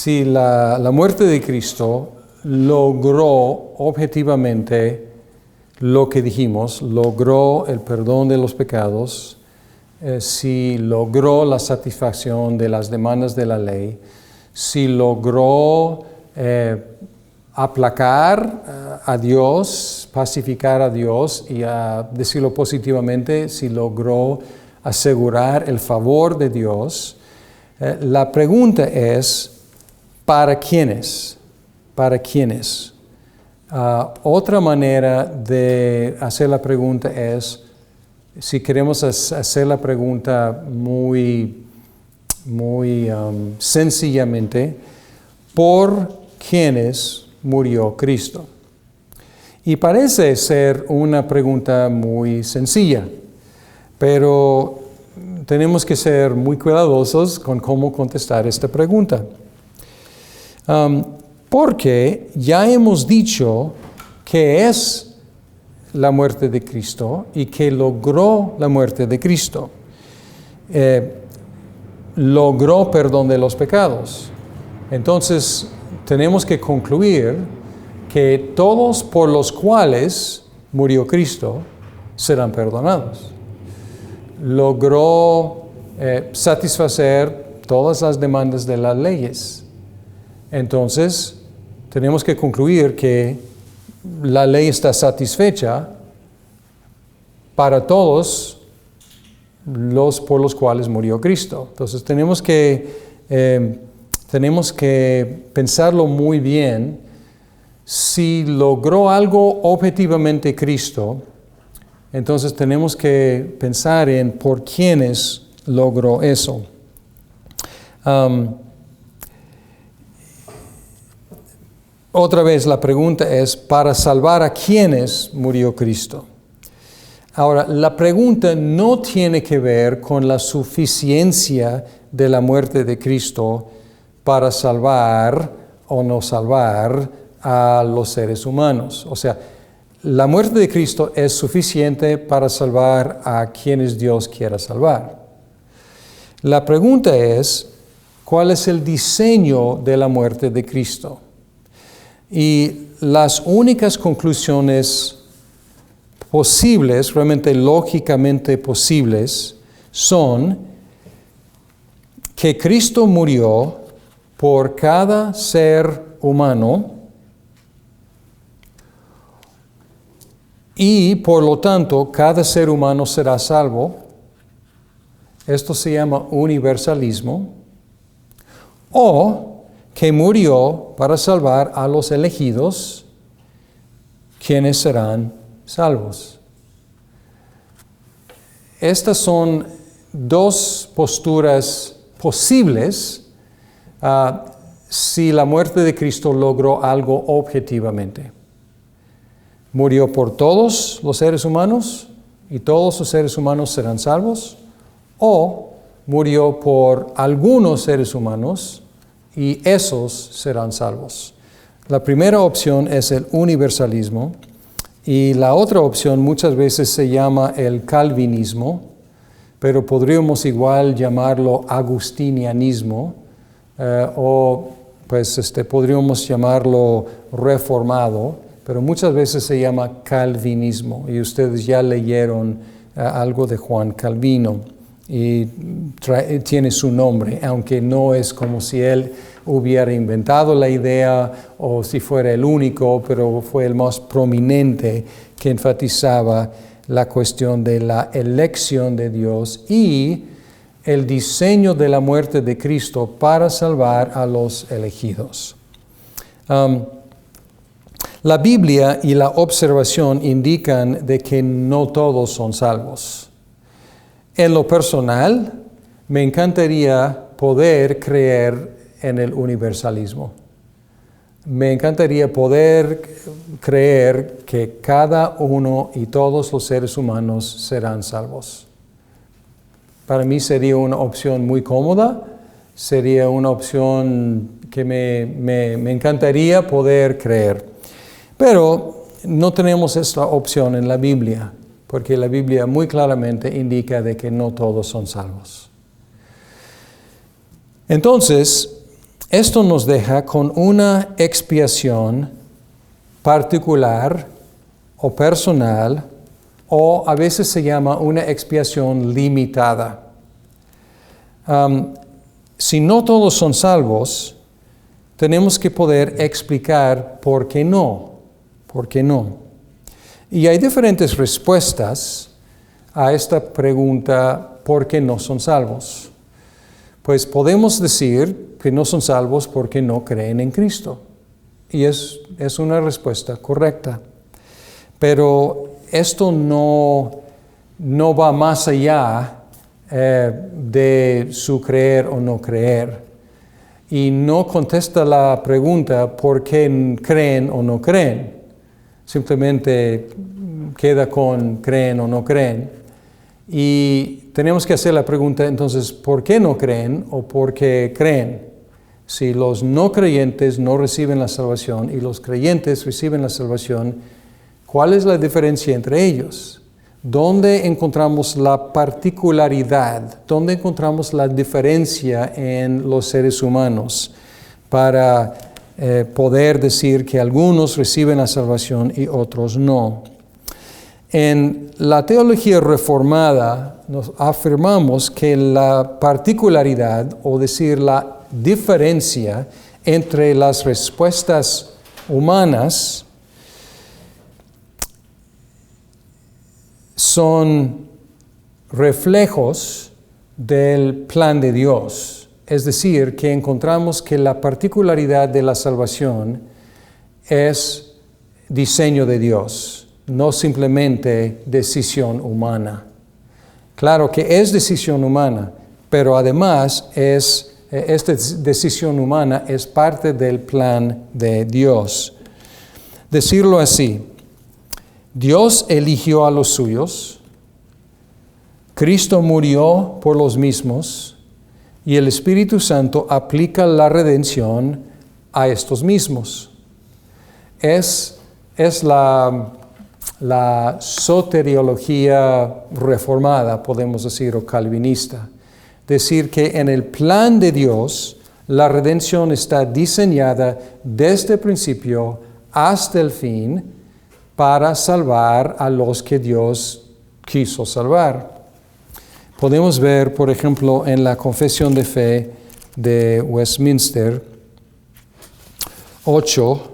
si la muerte de Cristo logró objetivamente lo que dijimos, logró el perdón de los pecados, si logró la satisfacción de las demandas de la ley, si logró aplacar a Dios, pacificar a Dios y a decirlo positivamente, si logró asegurar el favor de Dios, la pregunta es, ¿para quiénes? ¿Para quiénes? Otra manera de hacer la pregunta es, si queremos hacer la pregunta muy sencillamente, ¿por quiénes murió Cristo? Y parece ser una pregunta muy sencilla, pero tenemos que ser muy cuidadosos con cómo contestar esta pregunta. Porque ya hemos dicho que es la muerte de Cristo y que logró la muerte de Cristo. Logró perdón de los pecados. Entonces, tenemos que concluir que todos por los cuales murió Cristo serán perdonados. Logró satisfacer todas las demandas de las leyes. Entonces, tenemos que concluir que la ley está satisfecha para todos los por los cuales murió Cristo. Entonces, tenemos que pensarlo muy bien. Si logró algo objetivamente Cristo, entonces tenemos que pensar en por quiénes logró eso. Otra vez la pregunta es, ¿para salvar a quiénes murió Cristo? Ahora, la pregunta no tiene que ver con la suficiencia de la muerte de Cristo para salvar o no salvar a los seres humanos. O sea, la muerte de Cristo es suficiente para salvar a quienes Dios quiera salvar. La pregunta es, ¿cuál es el diseño de la muerte de Cristo? Y las únicas conclusiones posibles, realmente lógicamente posibles, son que Cristo murió por cada ser humano y por lo tanto cada ser humano será salvo. Esto se llama universalismo. O que murió para salvar a los elegidos, quienes serán salvos. Estas son dos posturas posibles si la muerte de Cristo logró algo objetivamente. Murió por todos los seres humanos y todos los seres humanos serán salvos, o murió por algunos seres humanos y esos serán salvos. La primera opción es el universalismo y la otra opción muchas veces se llama el calvinismo, pero podríamos igual llamarlo agustinianismo o pues podríamos llamarlo reformado, pero muchas veces se llama calvinismo y ustedes ya leyeron algo de Juan Calvino. Y tiene su nombre, aunque no es como si él hubiera inventado la idea o si fuera el único, pero fue el más prominente que enfatizaba la cuestión de la elección de Dios y el diseño de la muerte de Cristo para salvar a los elegidos. La Biblia y la observación indican de que no todos son salvos. En lo personal, me encantaría poder creer en el universalismo. Me encantaría poder creer que cada uno y todos los seres humanos serán salvos. Para mí sería una opción muy cómoda, sería una opción que me encantaría poder creer. Pero no tenemos esta opción en la Biblia, porque la Biblia muy claramente indica de que no todos son salvos. Entonces, Esto nos deja con una expiación particular o personal, o a veces se llama una expiación limitada. Si no todos son salvos, tenemos que poder explicar por qué no. ¿Por qué no? Y hay diferentes respuestas a esta pregunta, ¿por qué no son salvos? Pues podemos decir que no son salvos porque no creen en Cristo. Y es una respuesta correcta. Pero esto no va más allá de su creer o no creer. Y no contesta la pregunta por qué creen o no creen. Simplemente queda con creen o no creen. Y tenemos que hacer la pregunta entonces, ¿por qué no creen o por qué creen? Si los no creyentes no reciben la salvación y los creyentes reciben la salvación, ¿cuál es la diferencia entre ellos? ¿Dónde encontramos la particularidad? ¿Dónde encontramos la diferencia en los seres humanos para poder decir que algunos reciben la salvación y otros no? En la teología reformada nos afirmamos que la particularidad, o decir la diferencia entre las respuestas humanas, son reflejos del plan de Dios. Es decir, que encontramos que la particularidad de la salvación es diseño de Dios, no simplemente decisión humana. Claro que es decisión humana, pero además esta decisión humana es parte del plan de Dios. Decirlo así, Dios eligió a los suyos, Cristo murió por los mismos y el Espíritu Santo aplica la redención a estos mismos. Es la soteriología reformada, podemos decir, o calvinista. Decir que en el plan de Dios la redención está diseñada desde el principio hasta el fin para salvar a los que Dios quiso salvar. Podemos ver, por ejemplo, en la Confesión de Fe de Westminster 8,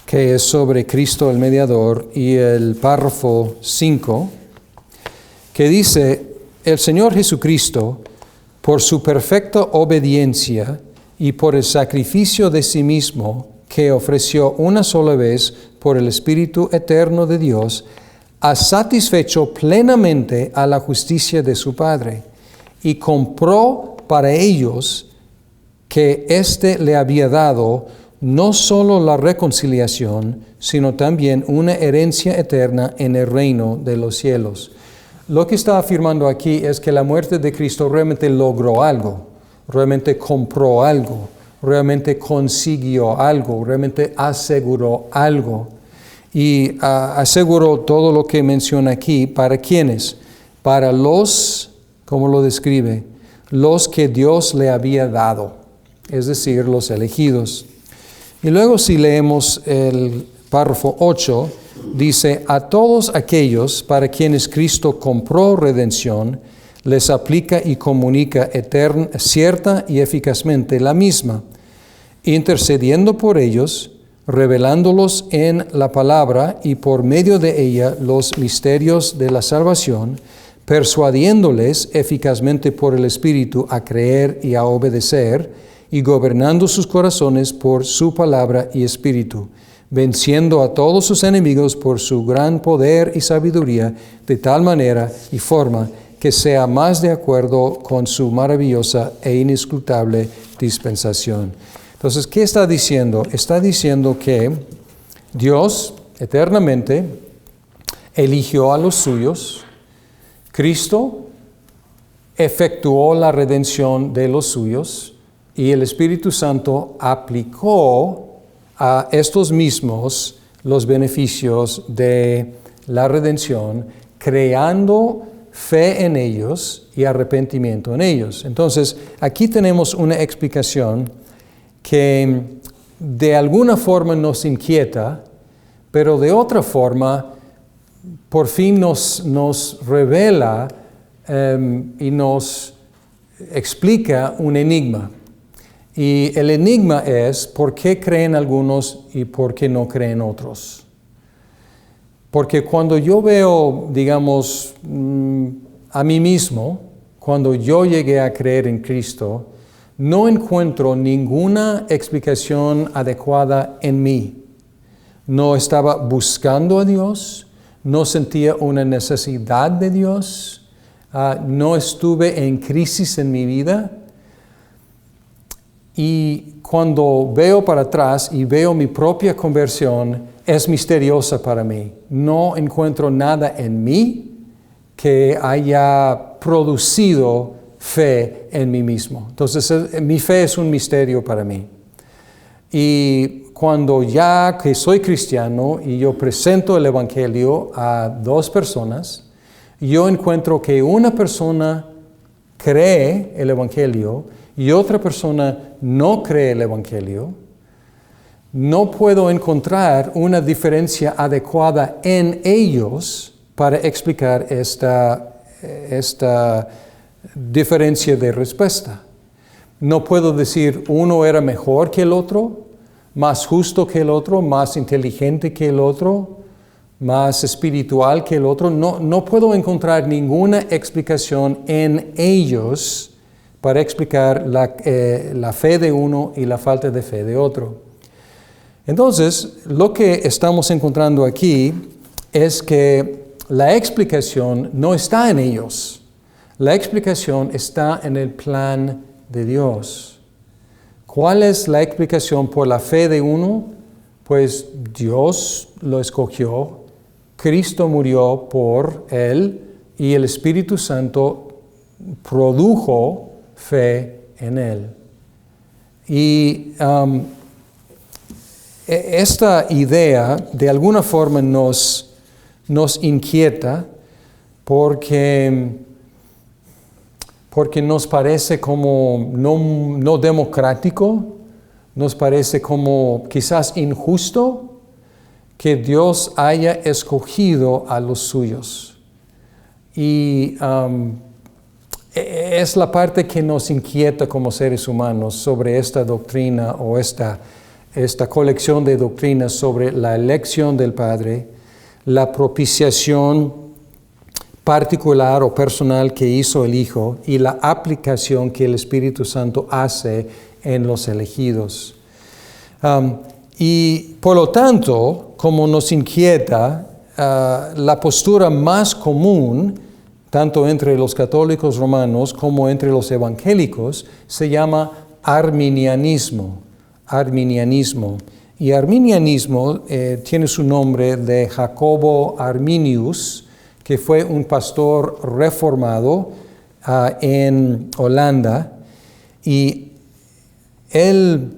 que es sobre Cristo el mediador, y el párrafo 5, que dice: el Señor Jesucristo, por su perfecta obediencia y por el sacrificio de sí mismo que ofreció una sola vez por el Espíritu eterno de Dios, ha satisfecho plenamente a la justicia de su Padre y compró para ellos que éste le había dado no solo la reconciliación, sino también una herencia eterna en el reino de los cielos. Lo que está afirmando aquí es que la muerte de Cristo realmente logró algo, realmente compró algo, realmente consiguió algo, realmente aseguró algo. Y aseguró todo lo que menciona aquí. ¿Para quiénes? Para los, ¿cómo lo describe? Los que Dios le había dado, es decir, los elegidos. Y luego si leemos el párrafo 8, dice: a todos aquellos para quienes Cristo compró redención, les aplica y comunica cierta y eficazmente la misma, intercediendo por ellos, revelándolos en la palabra y por medio de ella los misterios de la salvación, persuadiéndoles eficazmente por el Espíritu a creer y a obedecer, y gobernando sus corazones por su palabra y Espíritu, venciendo a todos sus enemigos por su gran poder y sabiduría, de tal manera y forma que sea más de acuerdo con su maravillosa e inescrutable dispensación. Entonces, ¿qué está diciendo? Está diciendo que Dios eternamente eligió a los suyos, Cristo efectuó la redención de los suyos y el Espíritu Santo aplicó a estos mismos los beneficios de la redención, creando fe en ellos y arrepentimiento en ellos. Entonces, aquí tenemos una explicación que de alguna forma nos inquieta, pero de otra forma por fin nos revela y nos explica un enigma. Y el enigma es por qué creen algunos y por qué no creen otros. Porque cuando yo veo, digamos, a mí mismo, cuando yo llegué a creer en Cristo, no encuentro ninguna explicación adecuada en mí. No estaba buscando a Dios, no sentía una necesidad de Dios, no estuve en crisis en mi vida. Y cuando veo para atrás y veo mi propia conversión, es misteriosa para mí. No encuentro nada en mí que haya producido fe en mí mismo. Entonces, mi fe es un misterio para mí. Y cuando ya que soy cristiano y yo presento el Evangelio a dos personas, yo encuentro que una persona cree el Evangelio y otra persona no cree el Evangelio. No puedo encontrar una diferencia adecuada en ellos para explicar esta diferencia de respuesta. No puedo decir uno era mejor que el otro, más justo que el otro, más inteligente que el otro, más espiritual que el otro. No puedo encontrar ninguna explicación en ellos para explicar la fe de uno y la falta de fe de otro. Entonces, lo que estamos encontrando aquí es que la explicación no está en ellos. La explicación está en el plan de Dios. ¿Cuál es la explicación por la fe de uno? Pues Dios lo escogió, Cristo murió por él y el Espíritu Santo produjo fe en él. Y esta idea de alguna forma nos inquieta porque nos parece como no democrático, nos parece como quizás injusto que Dios haya escogido a los suyos. Y es la parte que nos inquieta como seres humanos sobre esta doctrina o esta colección de doctrinas sobre la elección del Padre, la propiciación particular o personal que hizo el Hijo y la aplicación que el Espíritu Santo hace en los elegidos. Y por lo tanto, como nos inquieta, la postura más común, tanto entre los católicos romanos como entre los evangélicos, se llama arminianismo. Y arminianismo tiene su nombre de Jacobo Arminius, que fue un pastor reformado en Holanda, y él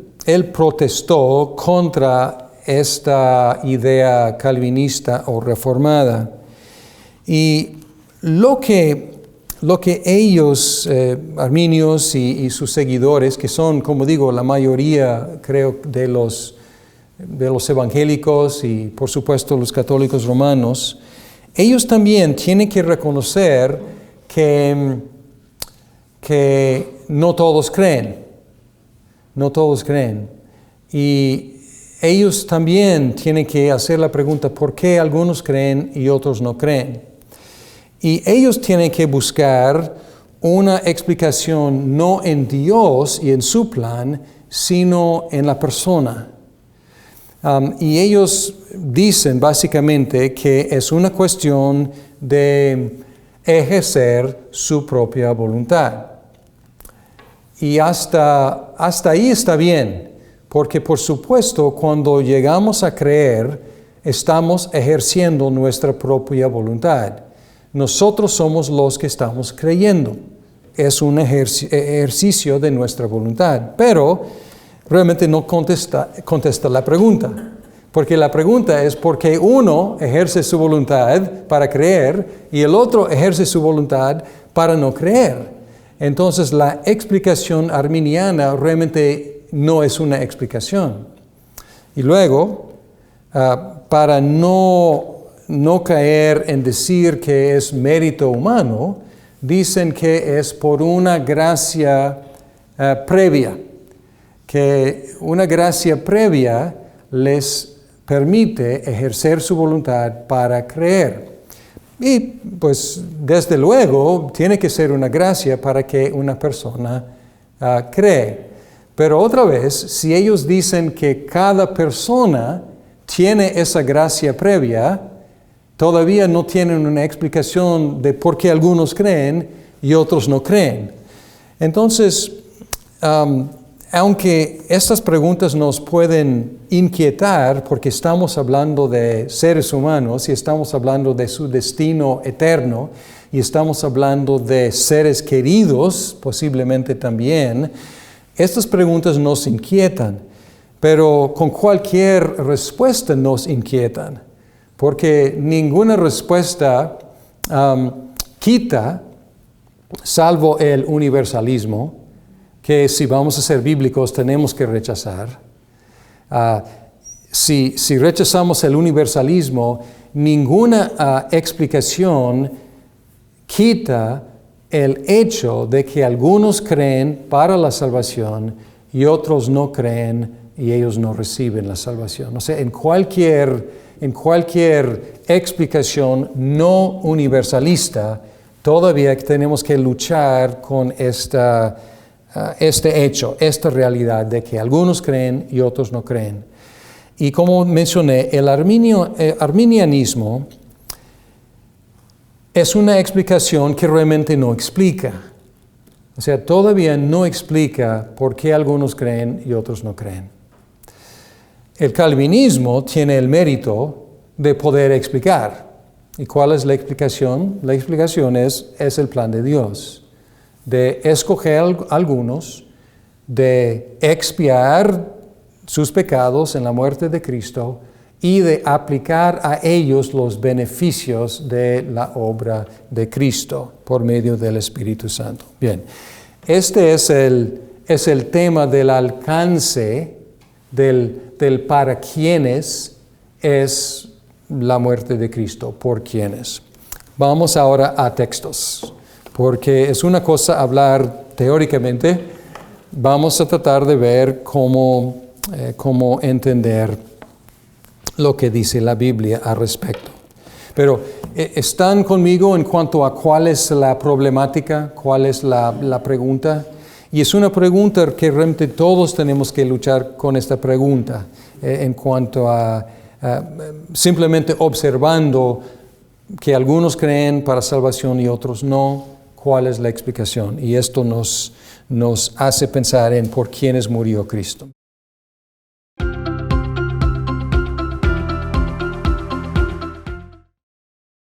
protestó contra esta idea calvinista o reformada. Y lo que ellos, arminios y sus seguidores, que son, como digo, la mayoría, creo, de los evangélicos y, por supuesto, los católicos romanos, ellos también tienen que reconocer que no todos creen. No todos creen. Y ellos también tienen que hacer la pregunta, ¿por qué algunos creen y otros no creen? Y ellos tienen que buscar una explicación no en Dios y en su plan, sino en la persona. Y ellos dicen básicamente que es una cuestión de ejercer su propia voluntad. Y hasta ahí está bien, porque por supuesto cuando llegamos a creer, estamos ejerciendo nuestra propia voluntad. Nosotros somos los que estamos creyendo. Es un ejercicio de nuestra voluntad, pero realmente no contesta la pregunta. Porque la pregunta es por qué uno ejerce su voluntad para creer y el otro ejerce su voluntad para no creer. Entonces la explicación arminiana realmente no es una explicación. Y luego, para no caer en decir que es mérito humano, dicen que es por una gracia previa, que una gracia previa les permite ejercer su voluntad para creer. Y pues desde luego tiene que ser una gracia para que una persona cree. Pero otra vez, si ellos dicen que cada persona tiene esa gracia previa, todavía no tienen una explicación de por qué algunos creen y otros no creen. Entonces, aunque estas preguntas nos pueden inquietar porque estamos hablando de seres humanos y estamos hablando de su destino eterno y estamos hablando de seres queridos, posiblemente también, estas preguntas nos inquietan, pero con cualquier respuesta nos inquietan, porque ninguna respuesta quita, salvo el universalismo, que si vamos a ser bíblicos tenemos que rechazar. Si rechazamos el universalismo, ninguna explicación quita el hecho de que algunos creen para la salvación y otros no creen y ellos no reciben la salvación. O sea, en cualquier explicación no universalista, todavía tenemos que luchar con este hecho, esta realidad de que algunos creen y otros no creen. Y como mencioné, el arminianismo es una explicación que realmente no explica. O sea, todavía no explica por qué algunos creen y otros no creen. El calvinismo tiene el mérito de poder explicar. ¿Y cuál es la explicación? La explicación es el plan de Dios, de escoger algunos, de expiar sus pecados en la muerte de Cristo y de aplicar a ellos los beneficios de la obra de Cristo por medio del Espíritu Santo. Bien, este es el tema del alcance del para quiénes es la muerte de Cristo, por quiénes. Vamos ahora a textos, porque es una cosa hablar teóricamente, vamos a tratar de ver cómo entender lo que dice la Biblia al respecto. Pero ¿están conmigo en cuanto a cuál es la problemática, cuál es la pregunta? Y es una pregunta que realmente todos tenemos que luchar con esta pregunta, en cuanto a simplemente observando que algunos creen para salvación y otros no, cuál es la explicación. Y esto nos hace pensar en por quiénes murió Cristo.